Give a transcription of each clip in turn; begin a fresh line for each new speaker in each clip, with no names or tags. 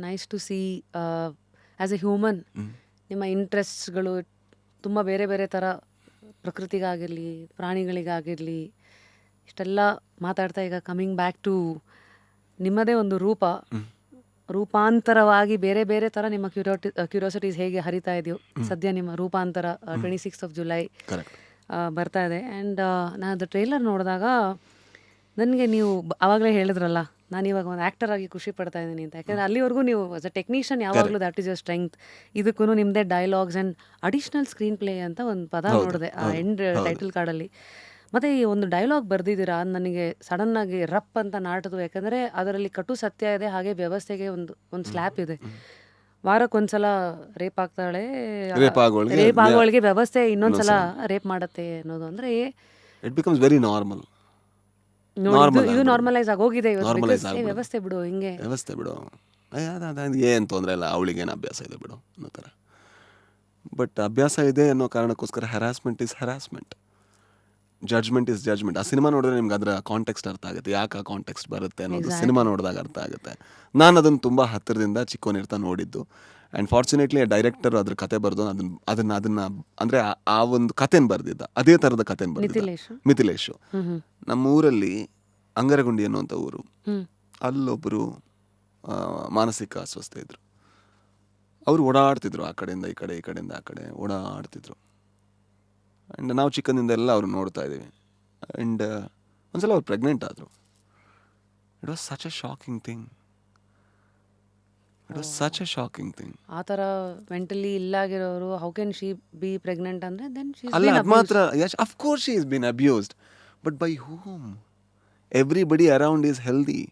Nice to see as a human ನಿಮ್ಮ ಇಂಟ್ರೆಸ್ಟ್ಸ್ಗಳು ತುಂಬ ಬೇರೆ ಬೇರೆ ಥರ, ಪ್ರಕೃತಿಗಾಗಿರಲಿ ಪ್ರಾಣಿಗಳಿಗಾಗಿರಲಿ ಇಷ್ಟೆಲ್ಲ ಮಾತಾಡ್ತಾ ಈಗ ಕಮಿಂಗ್ ಬ್ಯಾಕ್ ಟು ನಿಮ್ಮದೇ ಒಂದು ರೂಪಾಂತರವಾಗಿ ಬೇರೆ ಬೇರೆ ಥರ ನಿಮ್ಮ ಕ್ಯೂರಿಯಾಸಿಟೀಸ್ ಹೇಗೆ ಹರಿತಾ ಇದೆಯೋ, ಸದ್ಯ ನಿಮ್ಮ ರೂಪಾಂತರ 26th ಜುಲೈ ಬರ್ತಾ ಇದೆ. ಆ್ಯಂಡ್ ನಾನು ಅದು ಟ್ರೈಲರ್ ನೋಡಿದಾಗ ನನಗೆ ನೀವು ಆವಾಗಲೇ ಹೇಳಿದ್ರಲ್ಲ, ನಾನು ಇವಾಗ ಒಂದು ಆ್ಯಕ್ಟರ್ ಆಗಿ ಖುಷಿ ಪಡ್ತಾ ಇದ್ದೀನಿ ಅಂತ. ಯಾಕಂದರೆ ಅಲ್ಲಿವರೆಗೂ ನೀವು ಆಸ್ ಅ ಟೆಕ್ನಿಷಿಯನ್ ಯಾವಾಗಲೂ ದ್ಯಾಟ್ ಈಸ್ ಯೋರ್ ಸ್ಟ್ರೆಂಗ್ತ್. ಇದಕ್ಕೂ ನಿಮ್ಮದೇ dialogues and additional screen play ಅಂತ ಒಂದು ಪದ ನೋಡಿದೆ ಆ ಎಂಡ್ ಟೈಟಲ್ ಕಾರ್ಡಲ್ಲಿ. ಮತ್ತು ಈ ಒಂದು ಡೈಲಾಗ್ ಬರೆದಿದ್ದೀರಾ, ನನಗೆ ಸಡನ್ನಾಗಿ ರಪ್ ಅಂತ ನಾಟಿತು. ಯಾಕಂದರೆ ಅದರಲ್ಲಿ ಕಟು ಸತ್ಯ ಇದೆ, ಹಾಗೆ ವ್ಯವಸ್ಥೆಗೆ ಒಂದು ಸ್ಲ್ಯಾಪ್ ಇದೆ. ವಾರಕ್ಕೊಂದ್ಸಲ ರೇಪ್ ಆಗ್ತಾಳೆ, ರೇಪ್ ಆಗೋಳಿಗೆ ವ್ಯವಸ್ಥೆ ಇನ್ನೊಂದ್ಸಲ ರೇಪ್ ಮಾಡತ್ತೆ ಅನ್ನೋದು. ಅಂದರೆ
ಇಟ್ ಬಿಕಮ್ಸ್ ವೆರಿ ನಾರ್ಮಲ್.
ಇದು ನಾರ್ಮಲೈಸ್ ಆಗೋಗಿದೆ ವ್ಯವಸ್ಥೆ ಬಿಡು, ಹಿಂಗೆ
ವ್ಯವಸ್ಥೆ ಬಿಡು, ಏನು ತೊಂದರೆ ಇಲ್ಲ, ಅವಳಿಗೇನು ಅಭ್ಯಾಸ ಇದೆ ಬಿಡು ಅನ್ನೋ ಥರ. ಬಟ್ ಅಭ್ಯಾಸ ಇದೆ ಅನ್ನೋ ಕಾರಣಕ್ಕೋಸ್ಕರ harassment is harassment, judgement is judgement. ಆ ಸಿನಿಮಾ ನೋಡಿದ್ರೆ ನಿಮ್ಗೆ ಅದರ ಕಾಂಟೆಕ್ಸ್ಟ್ ಅರ್ಥ ಆಗುತ್ತೆ, ಯಾಕೆ ಆ ಕಾಂಟೆಕ್ಸ್ಟ್ ಬರುತ್ತೆ ಅನ್ನೋದು ಸಿನಿಮಾ ನೋಡಿದಾಗ ಅರ್ಥ ಆಗುತ್ತೆ. ನಾನು ಅದನ್ನು ತುಂಬ ಹತ್ತಿರದಿಂದ ಚಿಕ್ಕವನಿರ್ತಾ ನೋಡಿದ್ದು. ಆ್ಯಂಡ್ ಫಾರ್ಚುನೇಟ್ಲಿ ಡೈರೆಕ್ಟರ್ ಅದ್ರ ಕತೆ ಬರೆದು ಅದನ್ನ ಅಂದರೆ ಆ ಒಂದು ಕಥೆನ ಬರೆದಿದ್ದ, ಅದೇ ಥರದ ಕಥೆನ ಬರೆದಿದ್ದ ಮಿಥಿಲೇಶು. ನಮ್ಮೂರಲ್ಲಿ ಅಂಗರಗುಂಡಿ ಅನ್ನುವಂಥ ಊರು, ಅಲ್ಲೊಬ್ಬರು ಮಾನಸಿಕ ಅಸ್ವಸ್ಥ ಇದ್ರು. ಅವರು ಓಡಾಡ್ತಿದ್ರು, ಆ ಕಡೆಯಿಂದ ಈ ಕಡೆ, ಈ ಕಡೆಯಿಂದ ಆ ಕಡೆ ಓಡಾಡ್ತಿದ್ರು. ಆ್ಯಂಡ್ ನಾವು ಚಿಕ್ಕಂದಿಂದ ಎಲ್ಲ ಅವ್ರು ನೋಡ್ತಾ ಇದ್ದೀವಿ. ಆ್ಯಂಡ್ ಒಂದ್ಸಲ ಅವ್ರು ಪ್ರೆಗ್ನೆಂಟ್ ಆದರು. It was such a shocking thing. It was such a shocking thing.
ಆ ಥರ ಮೆಂಟಲಿ ಇಲ್ಲಾಗಿರೋರು how can she be pregnant ಅಂದರೆ ದೆನ್ ಶಿ
ಅಲ್ಲ, ಅದು ಮಾತ್ರ yes of course she is been abused, but by whom? Everybody around is healthy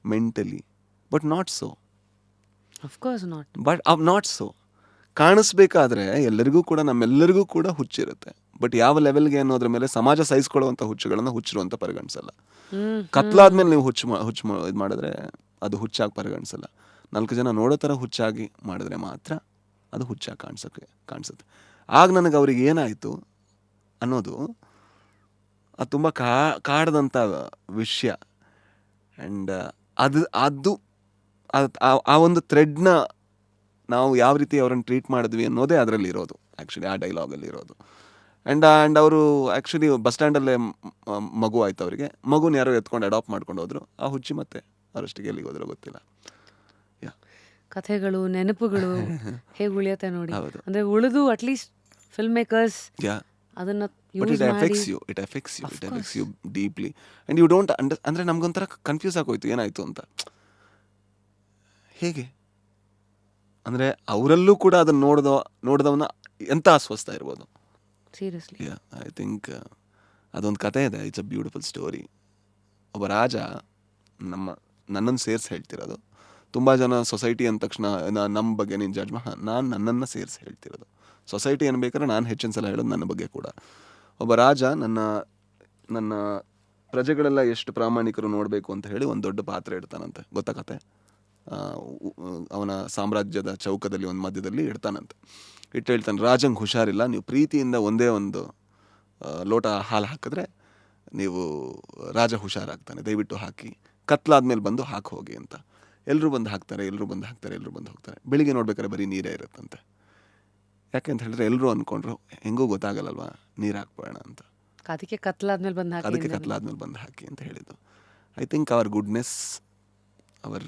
mentally, but not so.
Of course not.
But not so. ಕಾಣಿಸ್ಬೇಕಾದ್ರೆ ಎಲ್ಲರಿಗೂ ಕೂಡ, ನಮ್ಮೆಲ್ಲರಿಗೂ ಕೂಡ ಹುಚ್ಚಿರುತ್ತೆ. But ಯಾವ ಲೆವೆಲ್ಗೆ ಅನ್ನೋದ್ರ ಮೇಲೆ ಸಮಾಜ ಸಹಿಸ್ಕೊಳ್ಳುವಂಥ ಹುಚ್ಚುಗಳನ್ನು ಹುಚ್ಚರು ಅಂತ ಪರಿಗಣಿಸಲ್ಲ. ಕತ್ಲಾದ್ಮೇಲೆ ನೀವು ಹುಚ್ಚು ಇದು ಮಾಡಿದ್ರೆ ಅದು ಹುಚ್ಚಾಗಿ ಪರಿಗಣಿಸಲ್ಲ. 4 ಜನ ನೋಡೋ ಥರ ಹುಚ್ಚಾಗಿ ಮಾಡಿದ್ರೆ ಮಾತ್ರ ಅದು ಹುಚ್ಚಾಗಿ ಕಾಣಿಸುತ್ತೆ. ಆಗ ನನಗೆ ಅವ್ರಿಗೆ ಏನಾಯಿತು ಅನ್ನೋದು ಅದು ತುಂಬ ಕಾಡ್ದಂಥ ವಿಷಯ. ಆ್ಯಂಡ್ ಅದು ಆ ಒಂದು ಥ್ರೆಡ್ನ ನಾವು ಯಾವ ರೀತಿ ಅವ್ರನ್ನ ಟ್ರೀಟ್ ಮಾಡಿದ್ವಿ ಅನ್ನೋದೇ ಅದರಲ್ಲಿ ಇರೋದು, ಆ್ಯಕ್ಚುಲಿ ಆ ಡೈಲಾಗಲ್ಲಿ ಇರೋದು. ಆ್ಯಂಡ್ ಅವರು ಆ್ಯಕ್ಚುಲಿ ಬಸ್ ಸ್ಟ್ಯಾಂಡಲ್ಲೇ ಮಗು ಆಯ್ತು ಅವರಿಗೆ. ಮಗುನ ಯಾರೋ ಎತ್ಕೊಂಡು ಅಡಾಪ್ಟ್ ಮಾಡ್ಕೊಂಡು ಹೋದ್ರು. ಆ ಹುಚ್ಚಿ ಮತ್ತೆ ಅವರಷ್ಟಿಗೆ ಎಲ್ಲಿಗೆ ಹೋದ್ರೋ ಗೊತ್ತಿಲ್ಲ.
ಕಥೆಗಳು, ನೆನಪುಗಳು ಹೇಗೆ ಉಳಿಯುತ್ತೆ ನೋಡಿ. ಅಂದರೆ ಉಳಿದು ಅಟ್ಲೀಸ್ಟ್ ಫಿಲ್ಮ್ ಮೇಕರ್ಸ್ ಅದನ್ನ
it affects you deeply and you don't ಅಂದರೆ ನಮ್ಗೊಂಥರ ಕನ್ಫ್ಯೂಸ್ ಆಗೋಯ್ತು ಏನಾಯ್ತು ಅಂತ. ಹೇಗೆ ಅಂದರೆ ಅವರಲ್ಲೂ ಕೂಡ ಅದನ್ನು ನೋಡಿದವನ ಎಂಥ ಅಸ್ವಸ್ಥ ಇರ್ಬೋದು.
ಸೀರಿಯಸ್ಲಿ
ಐ ಥಿಂಕ್ ಅದೊಂದು ಕತೆ ಇದೆ. It's a beautiful story. ಒಬ್ಬ ರಾಜ ನನ್ನನ್ನು ಸೇರಿಸಿ ಹೇಳ್ತಿರೋದು. ತುಂಬ ಜನ ಸೊಸೈಟಿ ಅಂದ ತಕ್ಷಣ ನಮ್ಮ ಬಗ್ಗೆ ನೀನು ಜಡ್ಜ್ ನಾನು ನನ್ನನ್ನು ಸೇರಿಸಿ ಹೇಳ್ತಿರೋದು. ಸೊಸೈಟಿ ಅನ್ಬೇಕಾದ್ರೆ ನಾನು ಹೆಚ್ಚಿನ ಸಲ ಹೇಳೋದು ನನ್ನ ಬಗ್ಗೆ ಕೂಡ. ಒಬ್ಬ ರಾಜ ನನ್ನ ಪ್ರಜೆಗಳೆಲ್ಲ ಎಷ್ಟು ಪ್ರಾಮಾಣಿಕರು ನೋಡಬೇಕು ಅಂತ ಹೇಳಿ ಒಂದು ದೊಡ್ಡ ಪಾತ್ರೆ ಇಡ್ತಾನಂತೆ. ಗೊತ್ತಾ ಕತೆ? ಅವನ ಸಾಮ್ರಾಜ್ಯದ ಚೌಕದಲ್ಲಿ ಒಂದು ಮಧ್ಯದಲ್ಲಿ ಇಡ್ತಾನಂತೆ. ಇಟ್ಟು ಹೇಳ್ತಾನೆ, ರಾಜಂಗೆ ಹುಷಾರಿಲ್ಲ, ನೀವು ಪ್ರೀತಿಯಿಂದ ಒಂದೇ ಒಂದು ಲೋಟ ಹಾಲು ಹಾಕಿದ್ರೆ ನೀವು ರಾಜ ಹುಷಾರಾಗ್ತಾನೆ, ದಯವಿಟ್ಟು ಹಾಕಿ, ಕತ್ಲಾದ್ಮೇಲೆ ಬಂದು ಹಾಕಿ ಹೋಗಿ ಅಂತ. ಎಲ್ಲರೂ ಬಂದು ಹಾಕ್ತಾರೆ, ಎಲ್ಲರೂ ಬಂದು ಹೋಗ್ತಾರೆ. ಬೆಳಿಗ್ಗೆ ನೋಡ್ಬೇಕಾದ್ರೆ ಬರೀ ನೀರೇ ಇರುತ್ತಂತೆ. ಯಾಕೆ ಅಂತ ಹೇಳಿದ್ರೆ ಎಲ್ಲರೂ ಅಂದ್ಕೊಂಡ್ರು ಹೆಂಗೂ ಗೊತ್ತಾಗಲ್ಲಲ್ವಾ, ನೀರು ಹಾಕ್ಬೋಣ ಅಂತ.
ಅದಕ್ಕೆ ಕತ್ಲಾದ್ಮೇಲೆ
ಬಂದು ಹಾಕಿ ಅಂತ ಹೇಳಿದ್ದು. ಐ ಥಿಂಕ್ ಅವರ್ ಗುಡ್ನೆಸ್, ಅವರ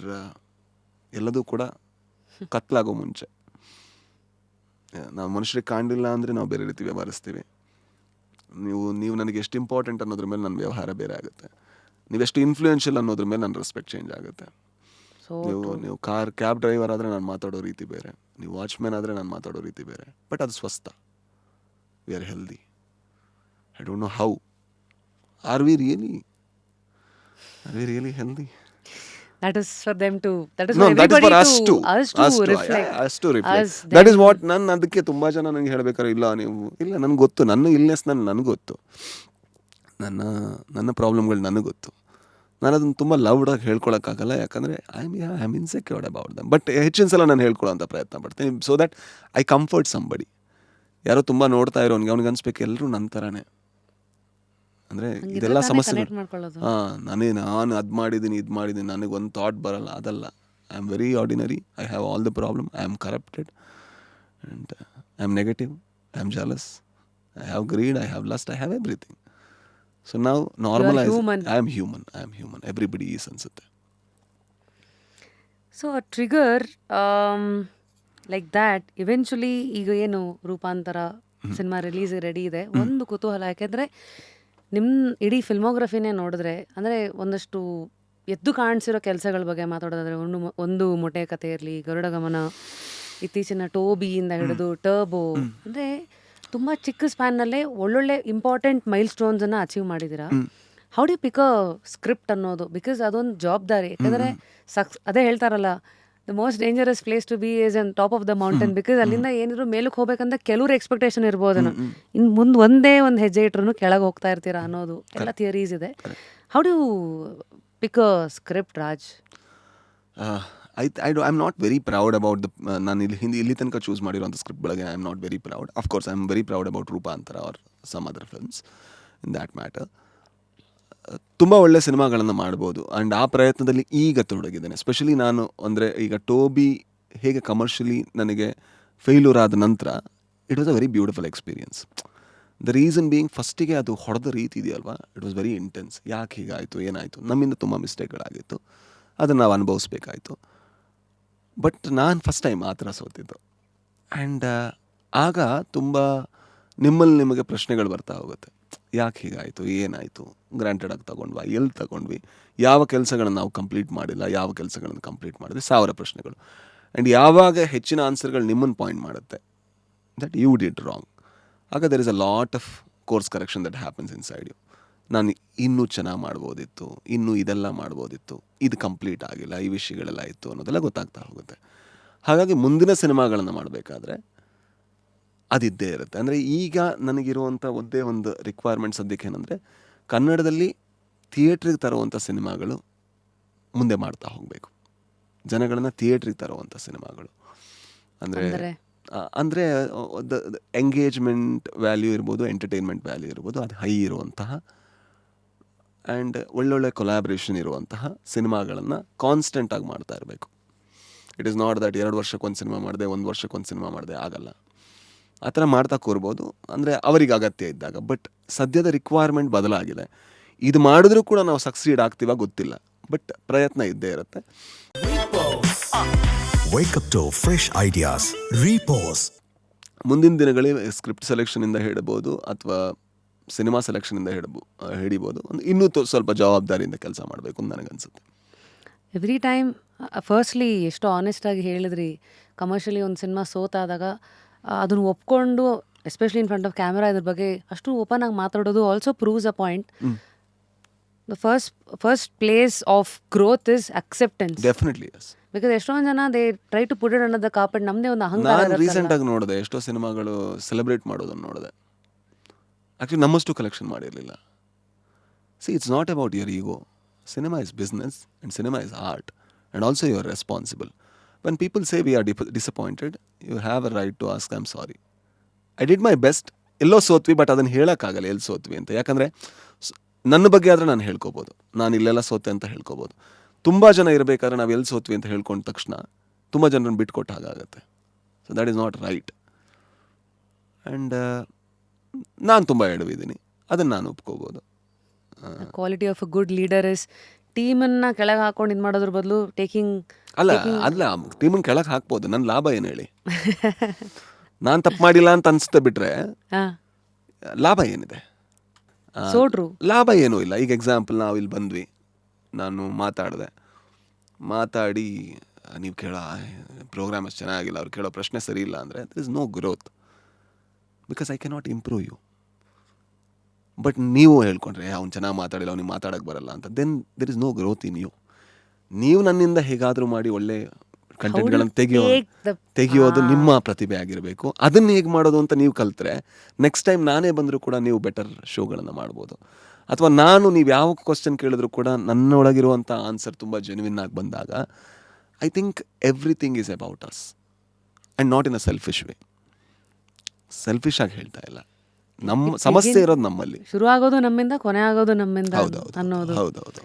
ಎಲ್ಲದೂ ಕೂಡ ಕತ್ಲಾಗೋ ಮುಂಚೆ. ನಾವು ಮನುಷ್ಯರಿಗೆ ಕಾಣಲಿಲ್ಲ ಅಂದರೆ ನಾವು ಬೇರೆ ರೀತಿ ವ್ಯವಹರಿಸ್ತೀವಿ. ನೀವು ನನಗೆ ಎಷ್ಟು ಇಂಪಾರ್ಟೆಂಟ್ ಅನ್ನೋದ್ರ ಮೇಲೆ ನನ್ನ ವ್ಯವಹಾರ ಬೇರೆ ಆಗುತ್ತೆ. ನೀವೆಷ್ಟು ಇನ್ಫ್ಲೂಯೆನ್ಷಿಯಲ್ ಅನ್ನೋದ್ರ ಮೇಲೆ ನನ್ನ ರೆಸ್ಪೆಕ್ಟ್ ಚೇಂಜ್ ಆಗುತ್ತೆ. ನೀವು ಕ್ಯಾಬ್ ಡ್ರೈವರ್ ಆದರೆ ನಾನು ಮಾತಾಡೋ ರೀತಿ ಬೇರೆ, ನೀವು ವಾಚ್ಮ್ಯಾನ್ ಆದರೆ ನಾನು ಮಾತಾಡೋ ರೀತಿ ಬೇರೆ. ಬಟ್ ಅದು ಸ್ವಸ್ಥ. We are healthy. I don't know how are we really healthy.
That is for them to. That is
no,
for
that is for us to
reflect.
Us to reflect. That is what ನಾನು ಅದಕ್ಕೆ ತುಂಬ ಜನ ನನಗೆ ಹೇಳ್ಬೇಕಾದ್ರೆ ಇಲ್ಲ ನನಗೆ ಗೊತ್ತು, ನನ್ನ ಇಲ್ನೆಸ್ ನನಗೆ ಗೊತ್ತು, ನನ್ನ ಪ್ರಾಬ್ಲಮ್ಗಳು ನನಗೆ ಗೊತ್ತು. ನಾನು ಅದನ್ನು ತುಂಬ ಲೌಡಾಗಿ ಹೇಳ್ಕೊಳಕ್ಕಾಗಲ್ಲ, ಯಾಕಂದರೆ I am insecured about dum. But ಹೆಚ್ಚಿನ ಸಲ ನಾನು ಹೇಳ್ಕೊಳ್ಳೋಂಥ ಪ್ರಯತ್ನ ಪಡ್ತೀನಿ, so that I comfort somebody. ಯಾರೋ ತುಂಬ ನೋಡ್ತಾ ಇರೋನಿಗೆ ಅವ್ನಿಗೆ ಅನ್ಸ್ಬೇಕು ಎಲ್ಲರೂ ನನ್ನ ಥರನೇ. ಅಂದರೆ ಇದೆಲ್ಲ ಸಮಸ್ಯೆ. ನಾನು ಅದು ಮಾಡಿದ್ದೀನಿ ಇದು ಮಾಡಿದ್ದೀನಿ, ನನಗೆ ಒಂದು ಥಾಟ್ ಬರಲ್ಲ, ಅದಲ್ಲ. I am very ordinary, I have all the problem, I am corrupted and I am negative, I am jealous, I have greed, I have lust, I have everything. So now normalize.
human.
I am human. Everybody is ಅನ್ಸುತ್ತೆ.
So trigger like that eventually ಈಗ ಏನು ರೂಪಾಂತರ cinema release ready ಇದೆ, ಒಂದು ಕುತೂಹಲ. ಯಾಕೆಂದರೆ ನಿಮ್ಮ ಇಡೀ ಫಿಲ್ಮೋಗ್ರಫಿನೇ ನೋಡಿದ್ರೆ ಅಂದರೆ ಒಂದಷ್ಟು ಎದ್ದು ಕಾಣಿಸಿರೋ ಕೆಲಸಗಳ ಬಗ್ಗೆ ಮಾತಾಡೋದಾದ್ರೆ ಒಂದು ಮೊಟೆ ಕಥೆ ಇರಲಿ, ಗರುಡ ಗಮನ, ಇತ್ತೀಚಿನ ಟೋಬಿಯಿಂದ ಹಿಡಿದು ಟರ್ಬೋ, ಅಂದರೆ ತುಂಬ ಚಿಕ್ಕ ಸ್ಪ್ಯಾನ್ನಲ್ಲೇ ಒಳ್ಳೊಳ್ಳೆ ಇಂಪಾರ್ಟೆಂಟ್ ಮೈಲ್ ಸ್ಟೋನ್ಸನ್ನು ಅಚೀವ್ ಮಾಡಿದ್ದೀರಾ. How do pick a script ಅನ್ನೋದು? ಬಿಕಾಸ್ ಅದೊಂದು ಜವಾಬ್ದಾರಿ. ಯಾಕಂದರೆ ಅದೇ ಹೇಳ್ತಾರಲ್ಲ, the most dangerous place to be is on top of the mountain. Because ಅಲ್ಲಿಂದ ಏನಿದ್ರು ಮೇಲಕ್ಕೆ ಹೋಗ್ಬೇಕಂದ್ರೆ ಕೆಲವ್ರ ಎಕ್ಸ್ಪೆಕ್ಟೇಷನ್ ಇರ್ಬೋದೇನೋ, ಇನ್ನು ಮುಂದೆ ಒಂದೇ ಒಂದು ಹೆಜ್ಜೆ ಇಟ್ರು ಕೆಳಗೆ ಹೋಗ್ತಾ ಇರ್ತೀರಾ ಅನ್ನೋದು ಎಲ್ಲ ಥಿಯರೀಸ್ ಇದೆ. How do pick a script, Raj?
I am not very proud about ನಾನು ಇಲ್ಲಿ ತನಕ ಚೂಸ್ ಮಾಡಿರೋಂಥ ಸ್ಕ್ರಿಪ್ಟ್ ಬಗ್ಗೆ I am not very proud. Of course I am very proud about Roopantara or some other films in that matter. ತುಂಬ ಒಳ್ಳೆ ಸಿನಿಮಾಗಳನ್ನು ಮಾಡ್ಬೋದು and ಆ ಪ್ರಯತ್ನದಲ್ಲಿ ಈಗ ತೊಡಗಿದ್ದೇನೆ. ಎಸ್ಪೆಷಲಿ ನಾನು ಅಂದರೆ ಈಗ ಟೋಬಿ ಹೇಗೆ ಕಮರ್ಷಿಯಲಿ ನನಗೆ ಫೇಲ್ಯೂರ್ ಆದ ನಂತರ it was a very beautiful experience. The reason being, ಫಸ್ಟಿಗೆ ಅದು ಹೊಡೆದ ರೀತಿ ಇದೆಯಲ್ವಾ, ಇಟ್ ವಾಸ್ ವೆರಿ ಇಂಟೆನ್ಸ್. ಯಾಕೆ ಹೀಗಾಯಿತು, ಏನಾಯಿತು, ನಮ್ಮಿಂದ ತುಂಬ ಮಿಸ್ಟೇಕ್ಗಳಾಗಿತ್ತು, ಅದನ್ನು ನಾವು ಅನುಭವಿಸ್ಬೇಕಾಯಿತು. ಬಟ್ ನಾನು ಫಸ್ಟ್ ಟೈಮ್ ಆ ಥರ ಸೋತಿದ್ದು. ಆ್ಯಂಡ್ ಆಗ ತುಂಬ ನಿಮಗೆ ಪ್ರಶ್ನೆಗಳು ಬರ್ತಾ ಹೋಗುತ್ತೆ. ಯಾಕೆ ಹೀಗಾಯಿತು, ಏನಾಯಿತು, ಗ್ರಾಂಟೆಡ್ ಆಗಿ ತಗೊಂಡ್ವಾ, ಎಲ್ಲಿ ತಗೊಂಡ್ವಿ, ಯಾವ ಕೆಲಸಗಳನ್ನು ನಾವು ಕಂಪ್ಲೀಟ್ ಮಾಡಿಲ್ಲ, ಯಾವ ಕೆಲಸಗಳನ್ನು ಕಂಪ್ಲೀಟ್ ಮಾಡಿದ್ವಿ, 1000 ಪ್ರಶ್ನೆಗಳು. ಆ್ಯಂಡ್ ಯಾವಾಗ ಹೆಚ್ಚಿನ ಆನ್ಸರ್ಗಳು ನಿಮ್ಮನ್ನು ಪಾಯಿಂಟ್ ಮಾಡುತ್ತೆ ದಟ್ ಯು ಡಿಡ್ ರಾಂಗ್, ಆಗ there is a lot of course correction that happens inside you. ನಾನು ಇನ್ನೂ ಚೆನ್ನಾಗಿ ಮಾಡ್ಬೋದಿತ್ತು, ಇನ್ನೂ ಇದೆಲ್ಲ ಮಾಡ್ಬೋದಿತ್ತು, ಇದು ಕಂಪ್ಲೀಟ್ ಆಗಿಲ್ಲ, ಈ ವಿಷಯಗಳೆಲ್ಲ ಇತ್ತು ಅನ್ನೋದೆಲ್ಲ ಗೊತ್ತಾಗ್ತಾ ಹೋಗುತ್ತೆ. ಹಾಗಾಗಿ ಮುಂದಿನ ಸಿನಿಮಾಗಳನ್ನು ಮಾಡಬೇಕಾದ್ರೆ ಅದಿದ್ದೇ ಇರುತ್ತೆ. ಅಂದರೆ ಈಗ ನನಗಿರುವಂಥ ಒಂದೇ ಒಂದು ರಿಕ್ವೈರ್ಮೆಂಟ್ ಸದ್ಯಕ್ಕೆ ಏನಂದರೆ, ಕನ್ನಡದಲ್ಲಿ ಥಿಯೇಟ್ರಿಗೆ ತರುವಂಥ ಸಿನಿಮಾಗಳು ಮುಂದೆ ಮಾಡ್ತಾ ಹೋಗಬೇಕು. ಜನಗಳನ್ನು ಥಿಯೇಟ್ರಿಗೆ ತರುವಂಥ ಸಿನಿಮಾಗಳು ಅಂದರೆ ಎಂಗೇಜ್ಮೆಂಟ್ ವ್ಯಾಲ್ಯೂ ಇರ್ಬೋದು, ಎಂಟರ್ಟೈನ್ಮೆಂಟ್ ವ್ಯಾಲ್ಯೂ ಇರ್ಬೋದು, ಅದು ಹೈ ಇರುವಂತಹ ಆ್ಯಂಡ್ ಒಳ್ಳೊಳ್ಳೆ ಕೊಲಾಬ್ರೇಷನ್ ಇರುವಂತಹ ಸಿನಿಮಾಗಳನ್ನು ಕಾನ್ಸ್ಟೆಂಟಾಗಿ ಮಾಡ್ತಾ ಇರಬೇಕು. ಇಟ್ ಈಸ್ ನಾಟ್ ದಟ್ 2 ವರ್ಷಕ್ಕೊಂದು ಸಿನಿಮಾ ಮಾಡಿದೆ, 1 ವರ್ಷಕ್ಕೊಂದು ಸಿನಿಮಾ ಮಾಡಿದೆ, ಆಗಲ್ಲ. ಆ ಥರ ಮಾಡ್ತಾ ಕೂರ್ಬೋದು ಅಂದರೆ ಅವರಿಗೆ ಅಗತ್ಯ ಇದ್ದಾಗ. ಬಟ್ ಸದ್ಯದ ರಿಕ್ವೈರ್ಮೆಂಟ್ ಬದಲಾಗಿದೆ. ಇದು ಮಾಡಿದ್ರೂ ಕೂಡ ನಾವು ಸಕ್ಸೀಡ್ ಆಗ್ತೀವ ಗೊತ್ತಿಲ್ಲ, ಬಟ್ ಪ್ರಯತ್ನ ಇದ್ದೇ ಇರುತ್ತೆ.
Wake up to fresh ideas. Repose.
ಮುಂದಿನ ದಿನಗಳಲ್ಲಿ ಸ್ಕ್ರಿಪ್ಟ್ ಸೆಲೆಕ್ಷನಿಂದ ಹಿಡ್ಬೋದು ಅಥವಾ ಸಿನಿಮಾ ಸೆಲೆಕ್ಷನಿಂದ ಹಿಡಿಬೋದು. ಇನ್ನೂ ಸ್ವಲ್ಪ ಜವಾಬ್ದಾರಿಯಿಂದ ಕೆಲಸ ಮಾಡಬೇಕು ಅಂತ ನನಗನ್ಸುತ್ತೆ.
ಎವ್ರಿ ಟೈಮ್ ಫಸ್ಟ್ಲಿ ಎಷ್ಟು ಆನೆಸ್ಟಾಗಿ ಹೇಳಿದ್ರಿ, ಕಮರ್ಷಿಯಲಿ ಒಂದು ಸಿನಿಮಾ ಸೋತಾದಾಗ ಅದನ್ನು ಒಪ್ಕೊಂಡು especially in front of camera ಇದ್ರ ಬಗ್ಗೆ ಅಷ್ಟು ಓಪನ್ ಆಗಿ ಮಾತಾಡೋದು also proves a point. The first place of growth is acceptance.
Definitely yes.
Because ಎಷ್ಟೊಂದು ಜನ they try to put it under the carpet. ನಮ್ಮದೇ ಒಂದು ಅಹಂಕಾರ.
ನಾನು ರೀಸೆಂಟಾಗಿ ನೋಡಿದೆ, ಎಷ್ಟೋ ಸಿನಿಮಾಗಳು ಸೆಲೆಬ್ರೇಟ್ ಮಾಡೋದನ್ನು ನೋಡಿದೆ. ಆ್ಯಕ್ಚುಲಿ ನಮ್ಮಷ್ಟು ಕಲೆಕ್ಷನ್ ಮಾಡಿರಲಿಲ್ಲ. See, it's not about your ego. Cinema is business and cinema is art and also you are responsible. When people say we are disappointed, you have a right to ask, I'm sorry. I did my best. ಎಲ್ಲೋ ಸೋತ್ವಿ, but ಅದನ್ನು ಹೇಳೋಕ್ಕಾಗಲ್ಲ ಎಲ್ಲಿ ಸೋತ್ವಿ ಅಂತ. ಯಾಕಂದರೆ ನನ್ನ ಬಗ್ಗೆ ಆದರೆ ನಾನು ಹೇಳ್ಕೊಬೋದು, ನಾನು ಇಲ್ಲೆಲ್ಲ ಸೋತೆ ಅಂತ ಹೇಳ್ಕೊಬೋದು. ತುಂಬ ಜನ ಇರಬೇಕಾದ್ರೆ ನಾವು ಎಲ್ಲಿ ಸೋತ್ವಿ ಅಂತ ಹೇಳ್ಕೊಂಡ ತಕ್ಷಣ ತುಂಬ ಜನರನ್ನು ಬಿಟ್ಕೊಟ್ಟು ಹಾಗಾಗತ್ತೆ. So that is not right. And ನಾನು ತುಂಬ ಎಡವಿದ್ದೀನಿ, ಅದನ್ನು ನಾನು ಒಪ್ಕೋಬೋದು.
Quality of a good leader is ಟೀಮನ್ನು ಕೆಳಗೆ ಹಾಕೊಂಡು ಇದು ಮಾಡೋದ್ರ ಬದಲು ಟೇಕಿಂಗ್.
ಅಲ್ಲ ಟೀಮನ್ನು ಕೆಳಗೆ ಹಾಕ್ಬೋದು. ನನ್ನ ಲಾಭ ಏನು ಹೇಳಿ? ನಾನು ತಪ್ಪು ಮಾಡಿಲ್ಲ ಅಂತ ಅನಿಸುತ್ತೆ ಬಿಟ್ರೆ ಲಾಭ ಏನಿದೆ? ಲಾಭ ಏನೂ ಇಲ್ಲ. ಈಗ ಎಕ್ಸಾಂಪಲ್, ನಾವು ಇಲ್ಲಿ ಬಂದ್ವಿ, ನಾನು ಮಾತಾಡಿ ನೀವು ಕೇಳೋ ಪ್ರೋಗ್ರಾಮ್ ಅಷ್ಟು ಚೆನ್ನಾಗಿಲ್ಲ, ಅವ್ರು ಕೇಳೋ ಪ್ರಶ್ನೆ ಸರಿ ಇಲ್ಲ ಅಂದರೆ there is no growth, because I cannot improve you. But ನೀವು ಹೇಳ್ಕೊಂಡ್ರೆ ಅವ್ನು ಚೆನ್ನಾಗಿ ಮಾತಾಡಿಲ್ಲ, ಅವ್ನಿಗೆ ಮಾತಾಡೋಕ್ಕೆ ಬರಲ್ಲ ಅಂತ, then there is no growth in you. ನೀವು ನನ್ನಿಂದ ಹೇಗಾದರೂ ಮಾಡಿ ಒಳ್ಳೆ ಕಂಟೆಂಟ್ಗಳನ್ನು ತೆಗೆಯೋದು ನಿಮ್ಮ ಪ್ರತಿಭೆ ಆಗಿರಬೇಕು. ಅದನ್ನು ಹೇಗೆ ಮಾಡೋದು ಅಂತ ನೀವು ಕಲ್ತ್ರೆ ನೆಕ್ಸ್ಟ್ ಟೈಮ್ ನಾನೇ ಬಂದರೂ ಕೂಡ ನೀವು ಬೆಟರ್ ಶೋಗಳನ್ನು ಮಾಡ್ಬೋದು. ಅಥವಾ ನೀವು ಯಾವ ಕ್ವಶನ್ ಕೇಳಿದ್ರು ಕೂಡ ನನ್ನೊಳಗಿರುವಂಥ ಆನ್ಸರ್ ತುಂಬ ಜೆನ್ವಿನ್ ಆಗಿ ಬಂದಾಗ I think everything is about us and not in a selfish way. Selfish ಆಗಿ ಹೇಳ್ತಾ ಇಲ್ಲ, ನಮ್ಮ ಸಮಸ್ಯೆ ಇರೋದು ನಮ್ಮಲ್ಲಿ.
ಶುರು ಆಗೋದು ನಮ್ಮಿಂದ, ಕೊನೆ ಆಗೋದು ನಮ್ಮಿಂದ ಅನ್ನೋದು.
ಹೌದೌದು.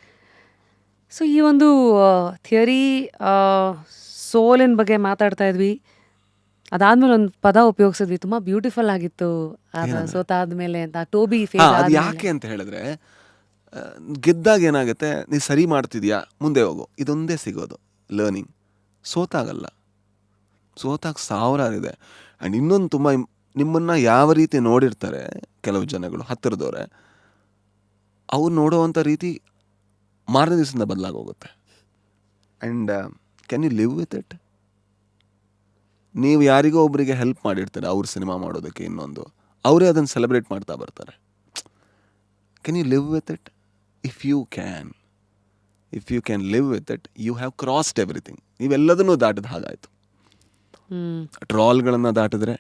ಸೊ ಈ ಒಂದು ಥಿಯರಿ ಸೋಲಿನ ಬಗ್ಗೆ ಮಾತಾಡ್ತಾ ಇದ್ವಿ. ಅದಾದ್ಮೇಲೆ ಒಂದು ಪದ ಉಪಯೋಗಿಸಿದ್ವಿ, ತುಂಬಾ ಬ್ಯೂಟಿಫುಲ್ ಆಗಿತ್ತು ಸೋತಾದ್ಮೇಲೆ ಅಂತ. ಟೋಬಿ
ಹಾ,
ಫೇಸ್
ಅದು ಯಾಕೆ ಅಂತ ಹೇಳಿದ್ರೆ ಗೆದ್ದಾಗ ಏನಾಗುತ್ತೆ, ನೀ ಸರಿ ಮಾಡ್ತಿದ್ಯಾ ಮುಂದೆ ಹೋಗು, ಇದೊಂದೇ ಸಿಗೋದು ಲರ್ನಿಂಗ್. ಸೋತಾಗಲ್ಲ, ಸೋತಾಗ ಸಾವಿರಾರು ಇದೆ. ಆ್ಯಂಡ್ ಇನ್ನೊಂದು ತುಂಬ ನಿಮ್ಮನ್ನ ಯಾವ ರೀತಿ ನೋಡಿರ್ತಾರೆ ಕೆಲವು ಜನಗಳು ಹತ್ತಿರದವ್ರೆ, ಅವ್ರು ನೋಡೋವಂಥ ರೀತಿ ಮಾರನೇ ದಿವಸದಿಂದ ಬದಲಾಗೋಗುತ್ತೆ. And can you live with it? ನೀವು ಯಾರಿಗೋ ಒಬ್ಬರಿಗೆ ಹೆಲ್ಪ್ ಮಾಡಿರ್ತಾರೆ ಅವ್ರ ಸಿನಿಮಾ ಮಾಡೋದಕ್ಕೆ, ಇನ್ನೊಂದು ಅವರೇ ಅದನ್ನು ಸೆಲೆಬ್ರೇಟ್ ಮಾಡ್ತಾ ಬರ್ತಾರೆ. Can you live with it? If you can live with it, you have crossed everything. ನೀವೆಲ್ಲದನ್ನೂ ದಾಟಿದ ಹಾಗಾಯಿತು. ಟ್ರಾಲ್ಗಳನ್ನು ದಾಟಿದ್ರೆ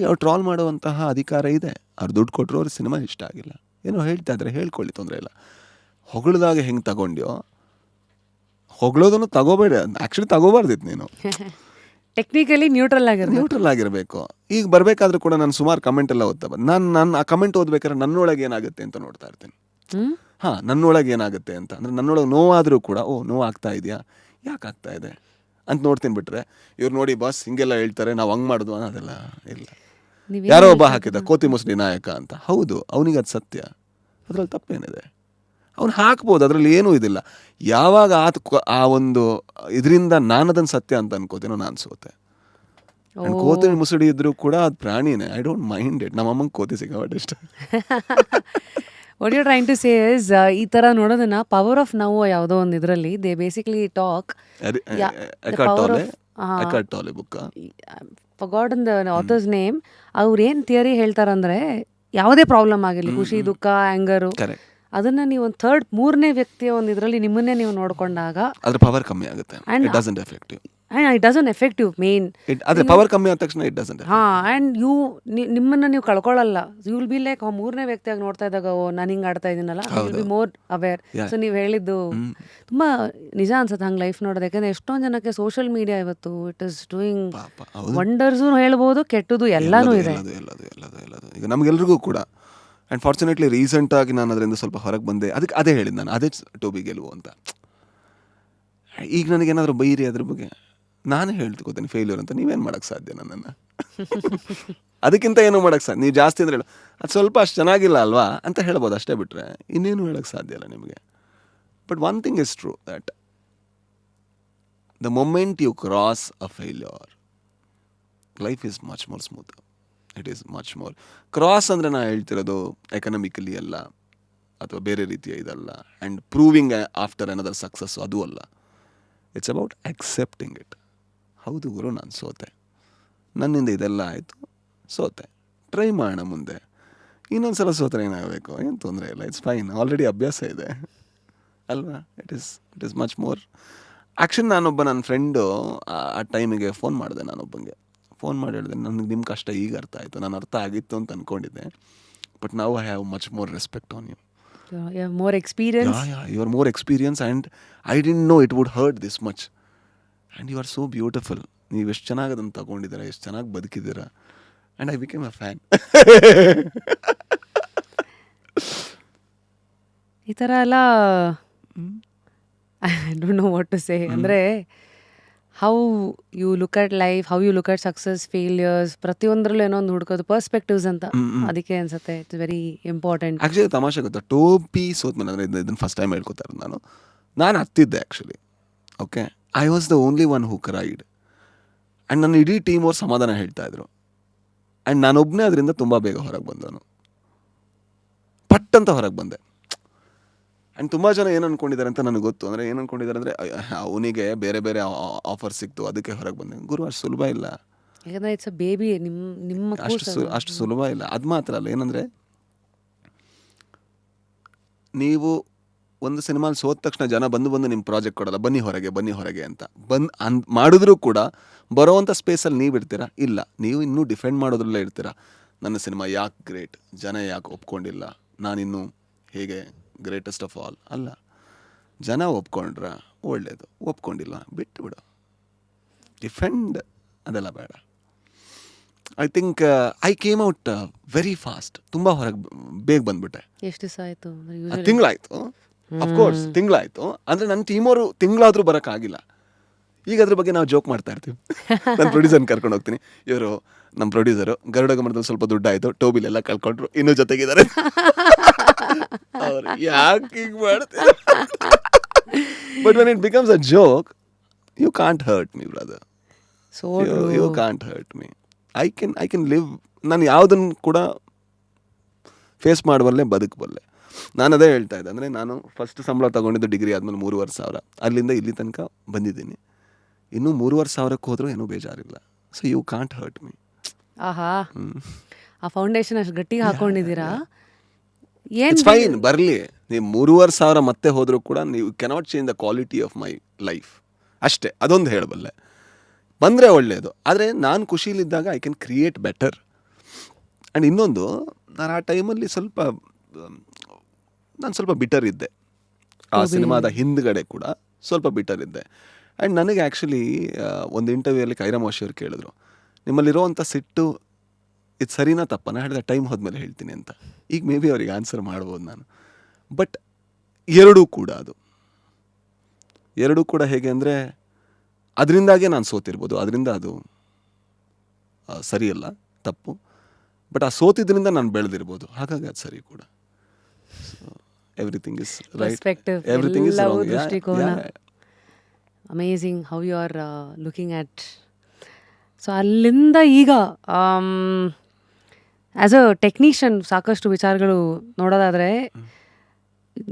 ಅವ್ರು ಟ್ರಾಲ್ ಮಾಡುವಂತಹ ಅಧಿಕಾರ ಇದೆ. ಅವ್ರು ದುಡ್ಡು ಕೊಟ್ಟರು, ಅವ್ರ ಸಿನಿಮಾ ಇಷ್ಟ ಆಗಿಲ್ಲ, ಏನೋ ಹೇಳ್ತಾ ಇದ್ರೆ ಹೇಳ್ಕೊಳ್ಳಿ, ತೊಂದರೆ ಇಲ್ಲ. ಹೊಗಳಿದಾಗ ಹೆಂಗೆ ತಗೊಂಡ್ಯೋ, ಹೊಗಳೋದನ್ನು ತಗೋಬೇಡ, ಆ್ಯಕ್ಚುಲಿ ತಗೋಬಾರ್ದಿತ್ತು ನೀನು.
ಟೆಕ್ನಿಕಲಿ ನ್ಯೂಟ್ರಲ್
ಆಗಿರಬೇಕು. ಈಗ ಬರಬೇಕಾದ್ರೂ ಕೂಡ ನಾನು ಸುಮಾರು ಕಮೆಂಟ್ ಎಲ್ಲ ಓದ್ತಾ ಬಂದು ನಾನು ಆ ಕಮೆಂಟ್ ಓದ್ಬೇಕಾದ್ರೆ ನನ್ನೊಳಗೆ ಏನಾಗುತ್ತೆ ಅಂತ ನೋಡ್ತಾ ಇರ್ತೀನಿ. ಹಾಂ, ನನ್ನೊಳಗೆ ಏನಾಗುತ್ತೆ ಅಂತ ಅಂದರೆ, ನನ್ನೊಳಗೆ ನೋವಾದರೂ ಕೂಡ ನೋವು ಆಗ್ತಾ ಇದೆಯಾ, ಯಾಕೆ ಆಗ್ತಾ ಇದೆ ಅಂತ ನೋಡ್ತೀನಿ. ಬಿಟ್ರೆ ಇವ್ರು ನೋಡಿ ಬಾಸ್ ಹಿಂಗೆಲ್ಲ ಹೇಳ್ತಾರೆ, ನಾವು ಹಂಗೆ ಮಾಡಿದ್ವು ಅನ್ನೋದೆಲ್ಲ ಇಲ್ಲ. ಯಾರೋ ಒಬ್ಬ ಹಾಕಿದ ಕೋತಿ ಮುಸ್ಲಿ ನಾಯಕ ಅಂತ, ಹೌದು ಅವನಿಗೆ ಅದು ಸತ್ಯ, ಅದ್ರಲ್ಲಿ ತಪ್ಪೇನಿದೆ, ಅವ್ನು ಹಾಕ್ಬೋದು, ಅದರಲ್ಲಿ ಏನೂ ಇದಿಲ್ಲ. ಯಾವಾಗ ಆ ಒಂದು ಇದರಿಂದ ನಾನು ಅದನ್ನು ಸತ್ಯ ಅಂತ ಅನ್ಕೋತೀನೋ ನಾನು ಸೋತೆ. ಕೋತಿ ಮುಸುಡಿ ಇದ್ರೂ ಕೂಡ ಅದು ಪ್ರಾಣಿನೇ, ಐ ಡೋಂಟ್ ಮೈಂಡ್ ಇಟ್. ನಮ್ಮಮ್ಮಂಗೆ ಕೋತಿ ಸಿಗಬಾರ್ದು ಇಷ್ಟ.
What you trying to say is, ಈ ತರ ನೋಡೋದನ್ನ ಪವರ್ ಆಫ್ ನೌ ಯಾವುದೋ ಒಂದು ಇದರಲ್ಲಿ they basically talk
book
forgotten the author's name. ಅವ್ರೇನ್ ಥಿಯರಿ ಹೇಳ್ತಾರಂದ್ರೆ, ಯಾವುದೇ ಪ್ರಾಬ್ಲಮ್ ಆಗಿರಲಿ, ಖುಷಿ, ದುಃಖ, ಆಂಗರು, ಅದನ್ನ ನೀವು ಒಂದು ಮೂರನೇ ವ್ಯಕ್ತಿಯ ಒಂದು ಇದರಲ್ಲಿ ನಿಮ್ಮನ್ನೇ ನೀವು ನೋಡ್ಕೊಂಡಾಗ
ಅದ್ರ ಪವರ್ ಕಮ್ಮಿ ಆಗುತ್ತೆ. It doesn't affect you.
It doesn't affect you man.
ಅದ್ರ ಪವರ್ ಕಮ್ಮಿ ಆದ ತಕ್ಷಣ ಇಟ್ ಡಸಂಟ್.
ಆ್ಯಂಡ್ ನಿಮ್ಮನ್ನ ನೀವು ಕಳ್ಕೊಳ್ಳಲ್ಲ. ಯು ವಿಲ್ ಬಿ ಲೈಕ್ ಮೂರನೇ ವ್ಯಕ್ತಿಯಾಗಿ ನೋಡ್ತಾ ಇದ್ದಾಗ, ನಾನು ಹಿಂಗೆ ಆಡ್ತಾ ಇದ್ದೀನಲ್ಲ, you will be more aware. So ನೀವು ಹೇಳಿದ್ದು ತುಂಬಾ ನಿಜ ಅನ್ಸುತ್ತೆ ಹಂಗೆ ಲೈಫ್ ನೋಡೋದು. ಯಾಕಂದ್ರೆ ಎಷ್ಟೊಂದು ಜನಕ್ಕೆ ಸೋಷಿಯಲ್ ಮೀಡಿಯಾ ಇವತ್ತು ಇಟ್ ಇಸ್ ಡೂಯಿಂಗ್ ವಂಡರ್ಸು ಹೇಳ್ಬೋದು, ಕೆಟ್ಟದು ಎಲ್ಲಾನು ಇದೆ.
ಈಗ ನಮ್ಗೆಲ್ರಿಗೂ ಕೂಡ. ಆ್ಯಂಡ್ ಫಾರ್ಚುನೇಟ್ಲಿ ರೀಸೆಂಟಾಗಿ ನಾನು ಅದರಿಂದ ಸ್ವಲ್ಪ ಹೊರಗೆ ಬಂದೆ. ಅದಕ್ಕೆ ಅದೇ ಹೇಳಿದ್ದು ನಾನು, ಅದೇ ಟೋಬಿ ಗೆಲುವು ಅಂತ. ಈಗ ನನಗೇನಾದರೂ ಬೈರಿ ಅದ್ರ ಬಗ್ಗೆ, ನಾನು ಹೇಳ್ತಿಕೋತೀನಿ ಫೇಲ್ಯೂರ್ ಅಂತ. ನೀವೇನು ಮಾಡೋಕ್ಕೆ ಸಾಧ್ಯ ನನ್ನನ್ನು? ಅದಕ್ಕಿಂತ ಏನೂ ಮಾಡೋಕ್ಕೆ ಸಾಧ್ಯ. ನೀವು ಜಾಸ್ತಿ ಅಂದರೆ ಹೇಳು, ಅದು ಸ್ವಲ್ಪ ಅಷ್ಟು ಚೆನ್ನಾಗಿಲ್ಲ ಅಲ್ವಾ ಅಂತ ಹೇಳ್ಬೋದು, ಅಷ್ಟೇ ಬಿಟ್ಟರೆ ಇನ್ನೇನು ಹೇಳೋಕ್ಕೆ ಸಾಧ್ಯ ಇಲ್ಲ ನಿಮಗೆ. But one thing is true, that the moment you cross a failure, life is much more smooth. It is much more. Cross ಅಂದರೆ ನಾನು ಹೇಳ್ತಿರೋದು ಎಕನಾಮಿಕಲಿ ಅಲ್ಲ, ಅಥವಾ ಬೇರೆ ರೀತಿಯ ಇದಲ್ಲ. And proving after another success ಅದು ಅಲ್ಲ. It's about accepting it. ಹೌದು ಗುರು, ನಾನು ಸೋತೆ, ನನ್ನಿಂದ ಇದೆಲ್ಲ ಆಯಿತು, ಸೋತೆ, ಟ್ರೈ ಮಾಡೋಣ ಮುಂದೆ. ಇನ್ನೊಂದು ಸಲ ಸೋತ್ರೆ ಏನಾಗಬೇಕು, ಏನು ತೊಂದರೆ ಇಲ್ಲ, ಇಟ್ಸ್ ಫೈನ್, ಆಲ್ರೆಡಿ ಅಭ್ಯಾಸ ಇದೆ ಅಲ್ವಾ. It is much more. Actually ನಾನೊಬ್ಬ ನನ್ನ ಫ್ರೆಂಡು ಆ ಟೈಮಿಗೆ ಫೋನ್ ಮಾಡಿದೆ. ಫೋನ್ ಮಾಡಿ ಹೇಳಿದೆ, ನನಗೆ ನಿಮ್ಮ ಕಷ್ಟ ಈಗ ಅರ್ಥ ಆಯಿತು, ನಾನು ಅರ್ಥ ಆಗಿತ್ತು ಅಂತ ಅಂದ್ಕೊಂಡಿದ್ದೆ. But now I have much more respect on you.
You have more experience.
You are more experience, and I didn't know it would hurt this much. And you are so beautiful. ನೀವು ಎಷ್ಟು ಚೆನ್ನಾಗಿ ಅದನ್ನು ತಗೊಂಡಿದ್ದೀರಾ, ಎಷ್ಟು ಚೆನ್ನಾಗಿ ಬದುಕಿದ್ದೀರಾ. And I became a fan.
ಈ ಥರ ಎಲ್ಲ I don't know what to say. ಅಂದರೆ how you look at life, how you look at success, failures, ಪ್ರತಿಯೊಂದರಲ್ಲೂ ಏನೋ ಒಂದು ಹುಡ್ಕೋದು ಪರ್ಸ್ಪೆಕ್ಟಿವ್ಸ್ ಅಂತ. ಅದಕ್ಕೆ ಅನ್ಸುತ್ತೆ ಇಟ್ಸ್ ವೆರಿ ಇಂಪಾರ್ಟೆಂಟ್.
ಆ್ಯಕ್ಚುಲಿ ತಮಾಷೆ ಗೊತ್ತಾ, ಟೋಬಿ ಸೋತ್ಮೇಲೆ ಅಂದರೆ ಇದನ್ನು ಫಸ್ಟ್ ಟೈಮ್ ಹೇಳ್ಕೊತಾ ಇರೋದು ನಾನು ಹತ್ತಿದ್ದೆ actually. Okay, I was the only one who cried. And ನನ್ನ ಇಡೀ ಟೀಮ್ ಅವ್ರು ಸಮಾಧಾನ ಹೇಳ್ತಾ ಇದ್ರು. ಆ್ಯಂಡ್ ನಾನೊಬ್ಬನೇ ಅದರಿಂದ ತುಂಬ ಬೇಗ ಹೊರಗೆ ಬಂದವನು, ಪಟ್ಟಂತ ಹೊರಗೆ ಬಂದೆ. ಆ್ಯಂಡ್ ತುಂಬ ಜನ ಏನು ಅಂದ್ಕೊಂಡಿದ್ದಾರೆ ಅಂತ ನನಗೆ ಗೊತ್ತು. ಅಂದರೆ ಏನು ಅಂದ್ಕೊಂಡಿದ್ದಾರೆ ಅಂದರೆ, ಅವನಿಗೆ ಬೇರೆ ಬೇರೆ ಆಫರ್ ಸಿಕ್ತು ಅದಕ್ಕೆ ಹೊರಗೆ ಬಂದೆ. ಗುರು, ಅಷ್ಟು ಸುಲಭ ಇಲ್ಲ.
ಯಾಕಂದರೆ ಇಟ್ಸ್ ಅ ಬೇಬಿ, ನಿಮ್ಮ
ಅಷ್ಟು ಸುಲಭ ಇಲ್ಲ. ಅದು ಮಾತ್ರ ಅಲ್ಲ, ಏನಂದರೆ ನೀವು ಒಂದು ಸಿನಿಮಾಲಿ ಸೋತ ತಕ್ಷಣ ಜನ ಬಂದು ನಿಮ್ಮ ಪ್ರಾಜೆಕ್ಟ್ ಕೊಡಲ್ಲ, ಬನ್ನಿ ಹೊರಗೆ ಅಂತ ಮಾಡಿದ್ರೂ ಕೂಡ ಬರೋವಂಥ ಸ್ಪೇಸಲ್ಲಿ ನೀವು ಇರ್ತೀರಾ? ಇಲ್ಲ, ನೀವು ಇನ್ನೂ ಡಿಫೆಂಡ್ ಮಾಡೋದ್ರಲ್ಲೇ ಇರ್ತೀರಾ. ನನ್ನ ಸಿನಿಮಾ ಯಾಕೆ ಗ್ರೇಟ್, ಜನ ಯಾಕೆ ಒಪ್ಕೊಂಡಿಲ್ಲ, ನಾನಿನ್ನೂ ಹೇಗೆ ಗ್ರೇಟೆಸ್ಟ್ ಆಫ್ ಆಲ್ ಅಲ್ಲ. ಜನ ಒಪ್ಕೊಂಡ್ರ ಒಳ್ಳೇದು, ಒಪ್ಕೊಂಡಿಲ್ಲ ಬಿಟ್ಟು ಬಿಡು, ಡಿಫೆಂಡ್ ಅದೆಲ್ಲ ಬೇಡ. I think I came out very fast. ತುಂಬ ಹೊರಗೆ ಬೇಗ ಬಂದ್ಬಿಟ್ಟೆ.
ಎಷ್ಟು ದಿವಸ ಆಯಿತು?
ತಿಂಗಳಾಯಿತು. ಅಫ್ಕೋರ್ಸ್ ತಿಂಗಳಾಯ್ತು ಅಂದರೆ ನನ್ನ ಟೀಮವರು ತಿಂಗಳಾದರೂ ಬರೋಕ್ಕಾಗಿಲ್ಲ. ಈಗ ಅದ್ರ ಬಗ್ಗೆ ನಾವು ಜೋಕ್ ಮಾಡ್ತಾ ಇರ್ತೀವಿ. ನನ್ನ ಪ್ರೊಡ್ಯೂಸರ್ನ ಕರ್ಕೊಂಡು ಹೋಗ್ತೀನಿ, ಇವರು ನಮ್ಮ ಪ್ರೊಡ್ಯೂಸರು ಗರುಡ ಗಮನದಲ್ಲಿ ಸ್ವಲ್ಪ ದುಡ್ಡಾಯಿತು, ಟೋಬಿಲೆಲ್ಲ ಕಳ್ಕೊಂಡ್ರು, ಇನ್ನೂ ಜೊತೆಗಿದ್ದಾರೆ. ಅವ್ರು ಯಾಕೆ ಹಿಂಗೆ ಮಾಡ್ತಾರೆ? But when it becomes a joke, you can't hurt me brother. You can't hurt me. I can live. ನಾನು ಯಾವುದನ್ನು ಕೂಡ ಫೇಸ್ ಮಾಡಬಲ್ಲೆ, ಬದುಕಬಲ್ಲೆ. ನಾನು ಅದೇ ಹೇಳ್ತಾ ಇದ್ದೆ, ಅಂದರೆ ನಾನು ಫಸ್ಟ್ ಸಂಬಳ ತೊಗೊಂಡಿದ್ದು ಡಿಗ್ರಿ ಆದಮೇಲೆ 3,500. ಅಲ್ಲಿಂದ ಇಲ್ಲಿ ತನಕ ಬಂದಿದ್ದೀನಿ. ಇನ್ನೂ 3,500 ಹೋದರೂ ಏನೂ ಬೇಜಾರಿಲ್ಲ. So you can't hurt me.
ಆಹಾ, ಆ ಫೌಂಡೇಶನ್ ಅಷ್ಟು ಗಟ್ಟಿಗೆ ಹಾಕೊಂಡಿದ್ದೀರಾ.
ಇಟ್ಸ್ ಫೈನ್, ಬರಲಿ. ನೀವು 3,500 ಮತ್ತೆ ಹೋದರೂ ಕೂಡ ನೀವು cannot change the quality of my life. ಅಷ್ಟೇ, ಅದೊಂದು ಹೇಳಬಲ್ಲೆ. ಬಂದರೆ ಒಳ್ಳೆಯದು. ಆದರೆ ನಾನು ಖುಷಿಲಿದ್ದಾಗ I can create better. And ಇನ್ನೊಂದು, ನಾನು ಆ ಟೈಮಲ್ಲಿ ನಾನು ಸ್ವಲ್ಪ ಬಿಟರ್ ಇದ್ದೆ. ಆ ಸಿನಿಮಾದ ಹಿಂದ್ಗಡೆ ಕೂಡ ಸ್ವಲ್ಪ ಬಿಟರ್ ಇದ್ದೆ. ಆ್ಯಂಡ್ ನನಗೆ ಆ್ಯಕ್ಚುಲಿ ಒಂದು ಇಂಟರ್ವ್ಯೂಯಲ್ಲಿ ಕೈರಾಮ್ ವಾಶಿ ಅವ್ರು ಕೇಳಿದ್ರು, ನಿಮ್ಮಲ್ಲಿರೋವಂಥ ಸಿಟ್ಟು ಇದು ಸರಿನಾ ತಪ್ಪನ? ಹೇಳಿದ ಟೈಮ್ ಹೋದ್ಮೇಲೆ ಹೇಳ್ತೀನಿ ಅಂತ. ಈಗ ಮೇ ಬಿ ಅವ್ರಿಗೆ ಆನ್ಸರ್ ಮಾಡ್ಬೋದು ನಾನು. ಬಟ್ ಎರಡೂ ಕೂಡ ಹೇಗೆ ಅಂದರೆ, ಅದರಿಂದಾಗೆ ನಾನು ಸೋತಿರ್ಬೋದು, ಅದರಿಂದ ಅದು ಸರಿಯಲ್ಲ, ತಪ್ಪು. ಬಟ್ ಆ ಸೋತಿದ್ರಿಂದ ನಾನು ಬೆಳೆದಿರ್ಬೋದು, ಹಾಗಾಗಿ ಅದು ಸರಿ ಕೂಡ. Everything is right, everything is wrong.
Amazing how you are looking at. So ಅಲ್ಲಿಂದ ಈಗ ಆ್ಯಸ್ ಅ ಟೆಕ್ನಿಷಿಯನ್ ಸಾಕಷ್ಟು ವಿಚಾರಗಳು ನೋಡೋದಾದರೆ,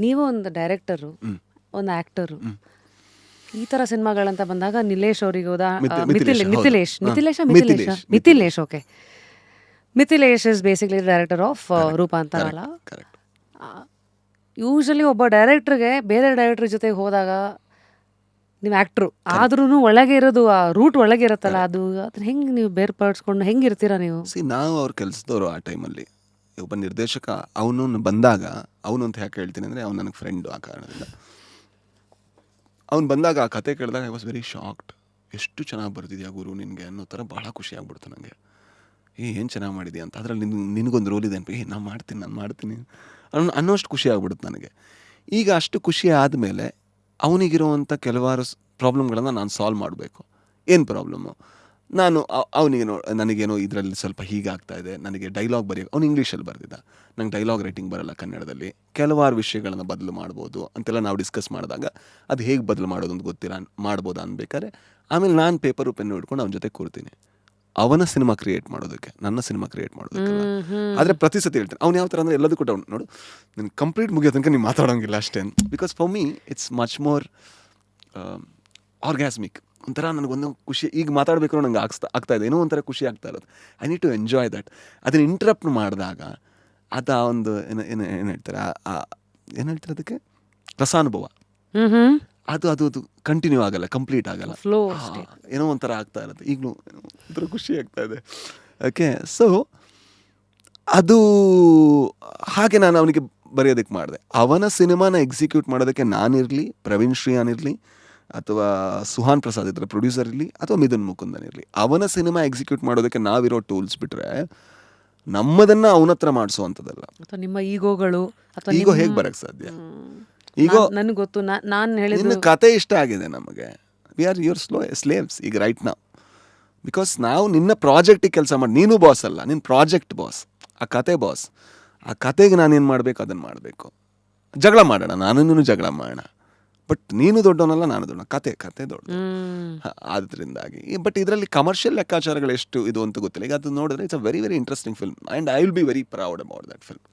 ನೀವು ಒಂದು ಡೈರೆಕ್ಟರು, ಒಂದು ಆ್ಯಕ್ಟರು, ಈ ಥರ ಸಿನಿಮಾಗಳಂತ ಬಂದಾಗ ನಿಲೇಶ್ ಅವರಿಗೆ Mithilesh okay, Mithilesh is basically director of ರೂಪಾಂತರ ಅಲ್ಲ. ಯೂಶಲಿ ಒಬ್ಬ ಡೈರೆಕ್ಟ್ರಿಗೆ ಬೇರೆ ಡೈರೆಕ್ಟ್ರ್ ಜೊತೆಗೆ ಹೋದಾಗ, ನೀವು ಆ್ಯಕ್ಟ್ರು ಆದ್ರೂ ಒಳಗೆ ಇರೋದು, ಆ ರೂಟ್ ಒಳಗೆ ಇರುತ್ತಲ್ಲ, ಅದನ್ನ ಹೆಂಗೆ ನೀವು ಬೇರ್ಪಡಿಸ್ಕೊಂಡು ಹೆಂಗಿರ್ತೀರಾ ನೀವು?
ನಾವು ಅವ್ರ ಕೆಲಸದವರು ಆ ಟೈಮಲ್ಲಿ. ಒಬ್ಬ ನಿರ್ದೇಶಕ ಅವನು ಬಂದಾಗ, ಅವನು ಅಂತ ಯಾಕೆ ಹೇಳ್ತೀನಿ ಅಂದರೆ, ಅವ್ನು ನನಗೆ ಫ್ರೆಂಡು. ಆ ಕಾರಣದಿಂದ ಅವ್ನು ಬಂದಾಗ ಆ ಕತೆ ಕೇಳಿದಾಗ ಐ ವಾಸ್ ವೆರಿ ಶಾಕ್ಡ್. ಎಷ್ಟು ಚೆನ್ನಾಗಿ ಬರ್ತಿದ್ಯಾ ಗುರು ನಿನಗೆ ಅನ್ನೋ ಥರ ಭಾಳ ಖುಷಿ ಆಗ್ಬಿಡ್ತು ನನಗೆ. ಏನು ಚೆನ್ನಾಗಿ ಮಾಡಿದ್ಯಾ ಅಂತ. ಅದರಲ್ಲಿ ನಿನಗೊಂದು ರೋಲ್ ಇದೆ ಅಂತ, ನಾನು ಮಾಡ್ತೀನಿ ಅನ್ನೋಷ್ಟು ಖುಷಿ ಆಗ್ಬಿಡುತ್ತೆ ನನಗೆ. ಈಗ ಅಷ್ಟು ಖುಷಿ ಆದಮೇಲೆ ಅವನಿಗಿರುವಂಥ ಕೆಲವಾರು ಪ್ರಾಬ್ಲಮ್ಗಳನ್ನು ನಾನು ಸಾಲ್ವ್ ಮಾಡಬೇಕು. ಏನು ಪ್ರಾಬ್ಲಮ್ಮು? ನಾನು ನನಗೇನೋ ಇದರಲ್ಲಿ ಸ್ವಲ್ಪ ಹೀಗಾಗ್ತಾ ಇದೆ, ನನಗೆ ಡೈಲಾಗ್ ಬರೆಯೋಕೆ, ಅವ್ನು ಇಂಗ್ಲೀಷಲ್ಲಿ ಬರೆದಿದ್ದ, ನಂಗೆ ಡೈಲಾಗ್ ರೈಟಿಂಗ್ ಬರೋಲ್ಲ ಕನ್ನಡದಲ್ಲಿ, ಕೆಲವಾರು ವಿಷಯಗಳನ್ನು ಬದಲು ಮಾಡ್ಬೋದು ಅಂತೆಲ್ಲ ನಾವು ಡಿಸ್ಕಸ್ ಮಾಡಿದಾಗ, ಅದು ಹೇಗೆ ಬದಲು ಮಾಡೋದು ಅಂತ ಗೊತ್ತಿಲ್ಲ, ಮಾಡ್ಬೋದಾ ಅನ್ಬೇಕಾದ್ರೆ ಆಮೇಲೆ ನಾನು ಪೇಪರು ಪೆನ್ನು ಹಿಡ್ಕೊಂಡು ಅವನ ಜೊತೆ ಕೂರ್ತೀನಿ, ಅವನ ಸಿನಿಮಾ ಕ್ರಿಯೇಟ್ ಮಾಡೋದಕ್ಕೆ, ನನ್ನ ಸಿನಿಮಾ ಕ್ರಿಯೇಟ್ ಮಾಡೋದಕ್ಕೆ. ಆದರೆ ಪ್ರತಿ ಸತಿ ಹೇಳ್ತೇನೆ, ಅವ್ನು ಯಾವ ಥರ ಅಂದರೆ ಎಲ್ಲದೂ ಕೂಡ ನೋಡು, ನಿನ್ನ ಕಂಪ್ಲೀಟ್ ಮುಗಿಯೋ ತನಕ ನೀವು ಮಾತಾಡೋಂಗಿಲ್ಲ ಅಷ್ಟೇ. Because for me it's much more orgasmic. ಒಂಥರ ನನಗೊಂದು ಖುಷಿ, ಈಗ ಮಾತಾಡಬೇಕು ನಂಗೆ ಆಗ್ತಾ ಇದೆ, ಏನೋ ಒಂಥರ ಖುಷಿ ಆಗ್ತಾ ಇರೋದು. I need to enjoy that. ಅದನ್ನು ಇಂಟ್ರಪ್ಟ್ ಮಾಡಿದಾಗ ಅದು ಆ ಒಂದು ಏನು ಹೇಳ್ತಾರೆ, ಏನು ಹೇಳ್ತಾರೆ ಅದಕ್ಕೆ, ರಸಾನುಭವ, ಅದು ಕಂಟಿನ್ಯೂ ಆಗಲ್ಲ, ಕಂಪ್ಲೀಟ್ ಆಗಲ್ಲ, ಏನೋ ಒಂಥರ ಆಗ್ತಾ ಇರುತ್ತೆ. ಈಗಲೂ ಒಂಥರ ಖುಷಿ ಆಗ್ತಾ ಇದೆ. ಓಕೆ, ಸೊ ಅದು ಹಾಗೆ ನಾನು ಅವನಿಗೆ ಬರೆಯೋದಕ್ಕೆ ಮಾಡಿದೆ. ಅವನ ಸಿನಿಮಾನ ಎಕ್ಸಿಕ್ಯೂಟ್ ಮಾಡೋದಕ್ಕೆ ನಾನಿರಲಿ, ಪ್ರವೀಣ್ ಶ್ರೀಯಾನ್ ಇರಲಿ, ಅಥವಾ ಸುಹಾನ್ ಪ್ರಸಾದ್ ಇದ್ರೆ ಪ್ರೊಡ್ಯೂಸರ್ ಇರಲಿ, ಅಥವಾ ಮಿಥುನ್ ಮುಕುಂದನ್ ಇರಲಿ, ಅವನ ಸಿನಿಮಾ ಎಕ್ಸಿಕ್ಯೂಟ್ ಮಾಡೋದಕ್ಕೆ ನಾವಿರೋ ಟೂಲ್ಸ್ ಬಿಟ್ಟರೆ ನಮ್ಮದನ್ನು ಅವನ ಹತ್ರ ಮಾಡಿಸುವಂಥದ್ದಲ್ಲ.
ನಿಮ್ಮ ಈಗೋಗಳು,
ಈಗೋ ಹೇಗೆ ಬರೋಕ್ಕೆ ಸಾಧ್ಯ? ಈಗ
ನನಗೆ ಗೊತ್ತು, ನಾನು ಹೇಳಿದ
ಕತೆ ಇಷ್ಟ ಆಗಿದೆ ನಮಗೆ. ವಿ ಆರ್ ಯುವರ್ ಸ್ಲೇವ್ಸ್ ಈಗ ರೈಟ್ ನಾವು. ಬಿಕಾಸ್ ನಾವು ನಿನ್ನ ಪ್ರಾಜೆಕ್ಟಿಗೆ ಕೆಲಸ ಮಾಡಿ, ನೀನು ಬಾಸ್ ಅಲ್ಲ, ನಿನ್ನ ಪ್ರಾಜೆಕ್ಟ್ ಬಾಸ್, ಆ ಕತೆ ಬಾಸ್. ಆ ಕತೆಗೆ ನಾನೇನು ಮಾಡಬೇಕು ಅದನ್ನು ಮಾಡಬೇಕು. ಜಗಳ ಮಾಡೋಣ, ನಾನು ಜಗಳ ಮಾಡೋಣ, ಬಟ್ ನೀನು ದೊಡ್ಡವನಲ್ಲ, ನಾನು ದೊಡ್ಡ, ಕತೆ ದೊಡ್ಡ. ಆದ್ದರಿಂದಾಗಿ ಬಟ್ ಇದರಲ್ಲಿ ಕಮರ್ಷಿಯಲ್ ಲೆಕ್ಕಾಚಾರಗಳು ಎಷ್ಟು ಇದು ಅಂತ ಗೊತ್ತಿಲ್ಲ. ಈಗ ಅದು ನೋಡಿದ್ರೆ it's a very very interesting film and I will be very proud about that film.